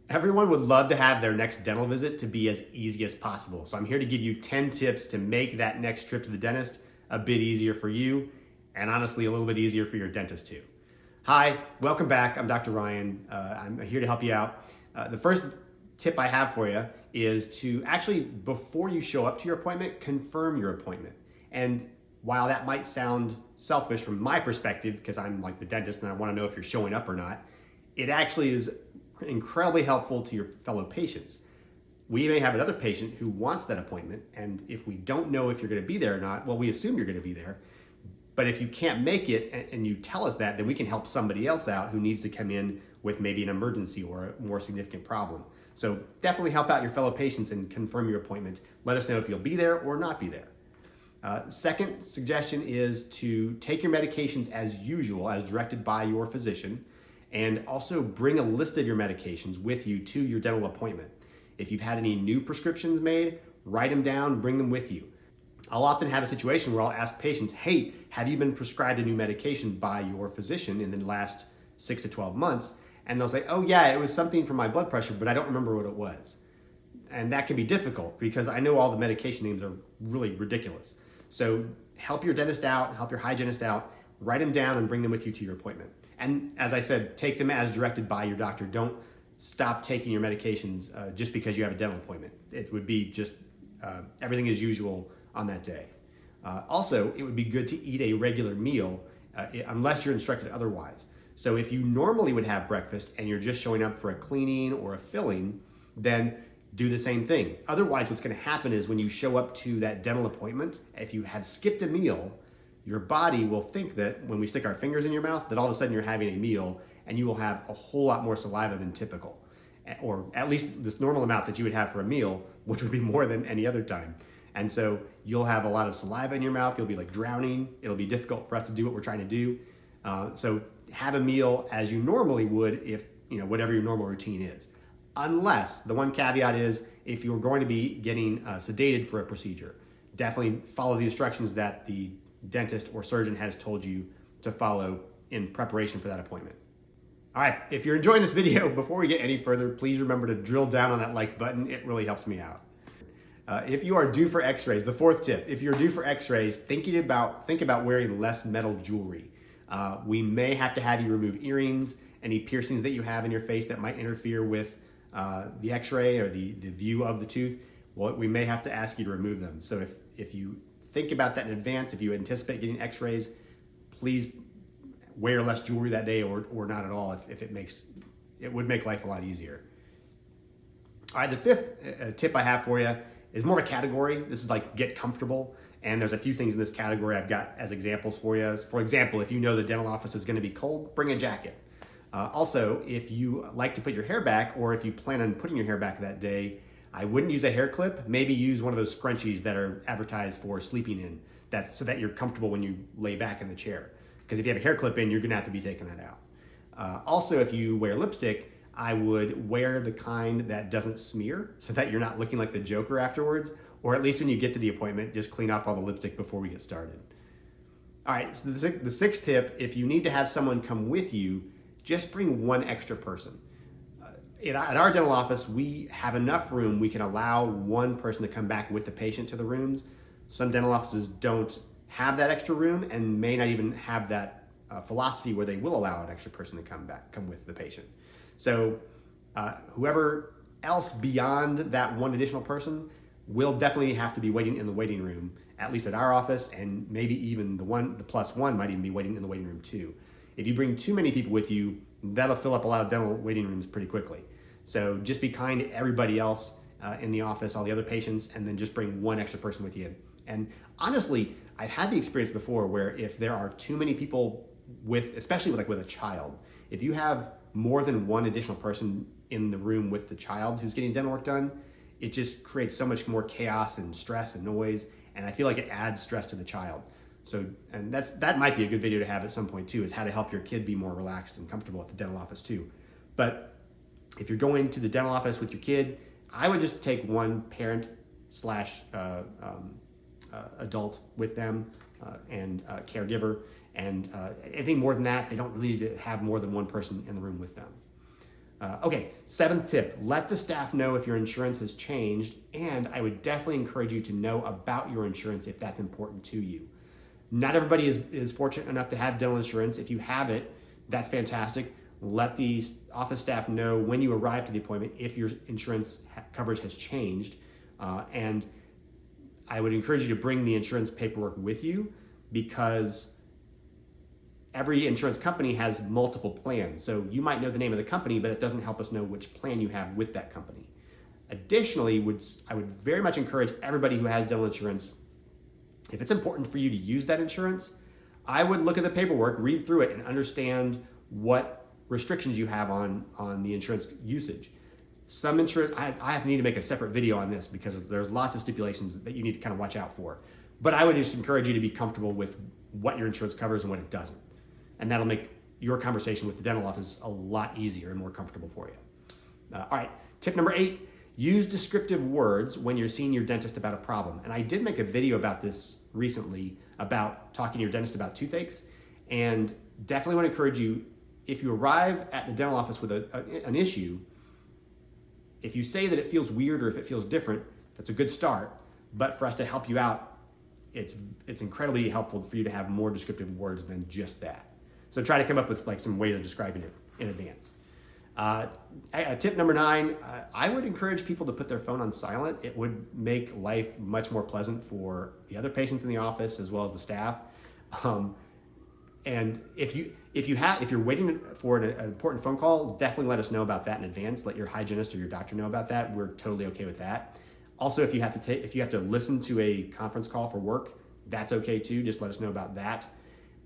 Everyone would love to have their next dental visit to be as easy as possible. So I'm here to give you 10 tips to make that next trip to the dentist a bit easier for you, and honestly a little bit easier for your dentist too. Hi, welcome back. I'm Dr. Ryan. I'm here to help you out. The first tip I have for you is to actually, before you show up to your appointment, confirm your appointment. And while that might sound selfish from my perspective, because I'm like the dentist and I want to know if you're showing up or not, it actually is incredibly helpful to your fellow patients. We may have another patient who wants that appointment, and if we don't know if you're going to be there or not, well, we assume you're going to be there. But if you can't make it and you tell us that, then we can help somebody else out who needs to come in with maybe an emergency or a more significant problem. So definitely help out your fellow patients and confirm your appointment. Let us know if you'll be there or not be there. Second suggestion is to take your medications as usual, as directed by your physician, and also bring a list of your medications with you to your dental appointment. If you've had any new prescriptions made, write them down, bring them with you. I'll often have a situation where I'll ask patients, hey, have you been prescribed a new medication by your physician in the last 6 to 12 months? And they'll say, oh yeah, it was something for my blood pressure, but I don't remember what it was. And that can be difficult because I know all the medication names are really ridiculous. So help your dentist out, help your hygienist out, write them down and bring them with you to your appointment. And as I said, take them as directed by your doctor. Don't stop taking your medications just because you have a dental appointment. It would be just everything as usual on that day. Also, it would be good to eat a regular meal unless you're instructed otherwise. So if you normally would have breakfast and you're just showing up for a cleaning or a filling, then do the same thing. Otherwise, what's going to happen is when you show up to that dental appointment, if you have skipped a meal, your body will think that when we stick our fingers in your mouth, that all of a sudden you're having a meal and you will have a whole lot more saliva than typical, or at least this normal amount that you would have for a meal, which would be more than any other time. And so you'll have a lot of saliva in your mouth. You'll be like drowning. It'll be difficult for us to do what we're trying to do. So have a meal as you normally would if, whatever your normal routine is. Unless, the one caveat is, if you're going to be getting sedated for a procedure, definitely follow the instructions that the dentist or surgeon has told you to follow in preparation for that appointment. All right, if you're enjoying this video, before we get any further, please remember to drill down on that like button. It really helps me out. If you are due for x-rays, the fourth tip, if you're due for x-rays, think about wearing less metal jewelry. We may have to have you remove earrings, any piercings that you have in your face that might interfere with the x-ray or the view of the tooth. Well, we may have to ask you to remove them. So if you think about that in advance, if you anticipate getting x-rays, please wear less jewelry that day or not at all if it would make life a lot easier. All right, the fifth tip I have for you is more of a category. This is like get comfortable. And there's a few things in this category I've got as examples for you. For example, if you know the dental office is going to be cold, bring a jacket. Also, if you like to put your hair back or if you plan on putting your hair back that day, I wouldn't use a hair clip. Maybe use one of those scrunchies that are advertised for sleeping in. That's so that you're comfortable when you lay back in the chair. Because if you have a hair clip in, you're gonna have to be taking that out. Also, if you wear lipstick, I would wear the kind that doesn't smear so that you're not looking like the Joker afterwards, or at least when you get to the appointment, just clean off all the lipstick before we get started. All right, so the sixth tip, if you need to have someone come with you, just bring one extra person. At our dental office, we have enough room. We can allow one person to come back with the patient to the rooms. Some dental offices don't have that extra room and may not even have that philosophy where they will allow an extra person to come with the patient. So whoever else beyond that one additional person will definitely have to be waiting in the waiting room, at least at our office, and maybe even the plus one might even be waiting in the waiting room too. If you bring too many people with you, that'll fill up a lot of dental waiting rooms pretty quickly. So just be kind to everybody else in the office, all the other patients, and then just bring one extra person with you. And honestly, I've had the experience before where if there are too many people especially with a child, if you have more than one additional person in the room with the child who's getting dental work done, it just creates so much more chaos and stress and noise. And I feel like it adds stress to the child. So, and that might be a good video to have at some point too, is how to help your kid be more relaxed and comfortable at the dental office too. But if you're going to the dental office with your kid, I would just take one parent slash adult with them and caregiver. And anything more than that, they don't really need to have more than one person in the room with them. Okay, seventh tip, let the staff know if your insurance has changed, and I would definitely encourage you to know about your insurance if that's important to you. Not everybody is fortunate enough to have dental insurance. If you have it, that's fantastic. Let the office staff know when you arrive to the appointment if your insurance coverage has changed. And I would encourage you to bring the insurance paperwork with you, because every insurance company has multiple plans. So you might know the name of the company, but it doesn't help us know which plan you have with that company. Additionally, I would very much encourage everybody who has dental insurance, if it's important for you to use that insurance, I would look at the paperwork, read through it, and understand what restrictions you have on the insurance usage. Some insurance, I need to make a separate video on this because there's lots of stipulations that you need to kind of watch out for. But I would just encourage you to be comfortable with what your insurance covers and what it doesn't. And that'll make your conversation with the dental office a lot easier and more comfortable for you. All right, tip number 8, use descriptive words when you're seeing your dentist about a problem. And I did make a video about this recently, about talking to your dentist about toothaches. And definitely want to encourage you, if you arrive at the dental office with an issue, if you say that it feels weird or if it feels different, that's a good start. But for us to help you out, it's incredibly helpful for you to have more descriptive words than just that. So try to come up with like some ways of describing it in advance. Tip number 9, I would encourage people to put their phone on silent. It would make life much more pleasant for the other patients in the office as well as the staff. And if you're waiting for an important phone call, definitely let us know about that in advance. Let your hygienist or your doctor know about that. We're totally okay with that. Also, if you have to listen to a conference call for work, that's okay too. Just let us know about that.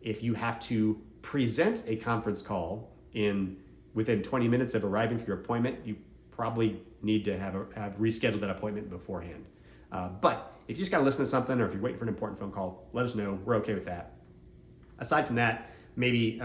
If you have to present a conference call within 20 minutes of arriving for your appointment, you probably need to have rescheduled that appointment beforehand. But if you just got to listen to something, or if you're waiting for an important phone call, let us know. We're okay with that. Aside from that, maybe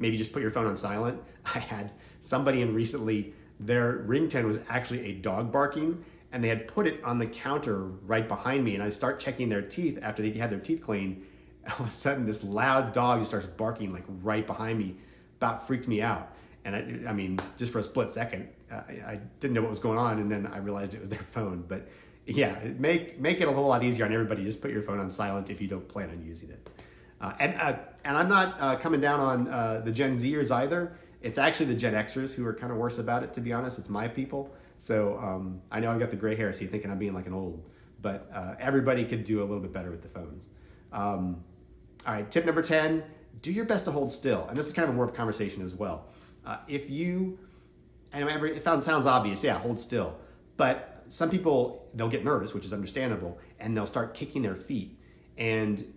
just put your phone on silent. I had somebody in recently, their ringtone was actually a dog barking, and they had put it on the counter right behind me, and I start checking their teeth after they had their teeth cleaned. All of a sudden, this loud dog just starts barking like right behind me. About freaked me out. And I mean, just for a split second, I didn't know what was going on, and then I realized it was their phone. But yeah, make it a whole lot easier on everybody. Just put your phone on silent if you don't plan on using it. And I'm not coming down on the Gen Zers either. It's actually the Gen Xers who are kind of worse about it, to be honest. It's my people. So I know I've got the gray hair, so you're thinking I'm being like an old, but everybody could do a little bit better with the phones. All right, tip number 10, do your best to hold still. And this is kind of more of a conversation as well. It sounds obvious, yeah, hold still. But some people, they'll get nervous, which is understandable, and they'll start kicking their feet. And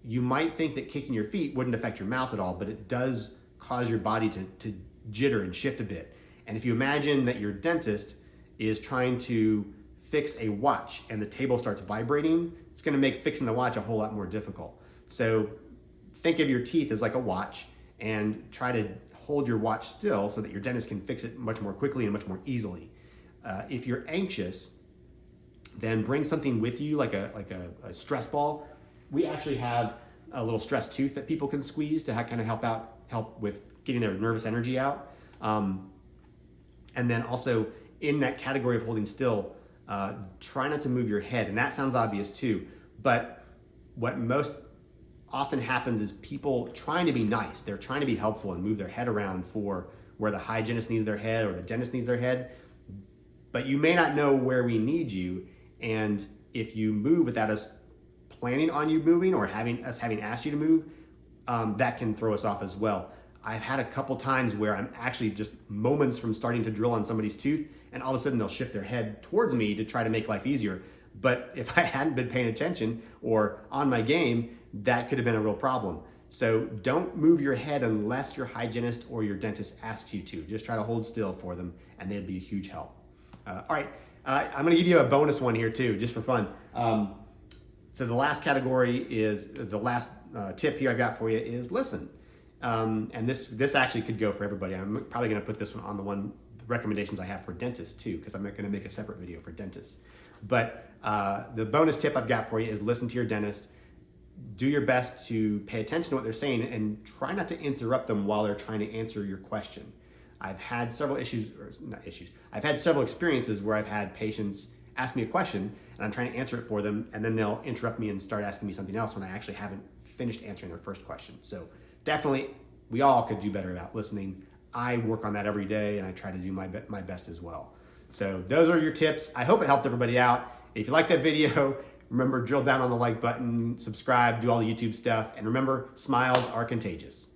you might think that kicking your feet wouldn't affect your mouth at all, but it does cause your body to jitter and shift a bit. And if you imagine that your dentist is trying to fix a watch and the table starts vibrating, it's going to make fixing the watch a whole lot more difficult. So think of your teeth as like a watch and try to hold your watch still so that your dentist can fix it much more quickly and much more easily. If you're anxious, then bring something with you like a stress ball. We actually have a little stress tooth that people can squeeze to kind of help with getting their nervous energy out. And then also in that category of holding still, try not to move your head. And that sounds obvious too, but what most often happens is people trying to be nice. They're trying to be helpful and move their head around for where the hygienist needs their head or the dentist needs their head. But you may not know where we need you. And if you move without us planning on you moving or having asked you to move, that can throw us off as well. I've had a couple times where I'm actually just moments from starting to drill on somebody's tooth, and all of a sudden they'll shift their head towards me to try to make life easier. But if I hadn't been paying attention or on my game, that could have been a real problem. So don't move your head unless your hygienist or your dentist asks you to. Just try to hold still for them, and they'd be a huge help. All right, I'm gonna give you a bonus one here too, just for fun. So the last category is, the last tip here I've got for you is listen. And this actually could go for everybody. I'm probably gonna put this one on the recommendations I have for dentists too, because I'm gonna make a separate video for dentists. But the bonus tip I've got for you is listen to your dentist. Do your best to pay attention to what they're saying and try not to interrupt them while they're trying to answer your question. I've had several I've had several experiences where I've had patients ask me a question and I'm trying to answer it for them, and then they'll interrupt me and start asking me something else when I actually haven't finished answering their first question. So definitely, we all could do better about listening. I work on that every day, and I try to do my best as well. So those are your tips. I hope it helped everybody out. If you like that video, remember, drill down on the like button, subscribe, do all the YouTube stuff, and remember, smiles are contagious.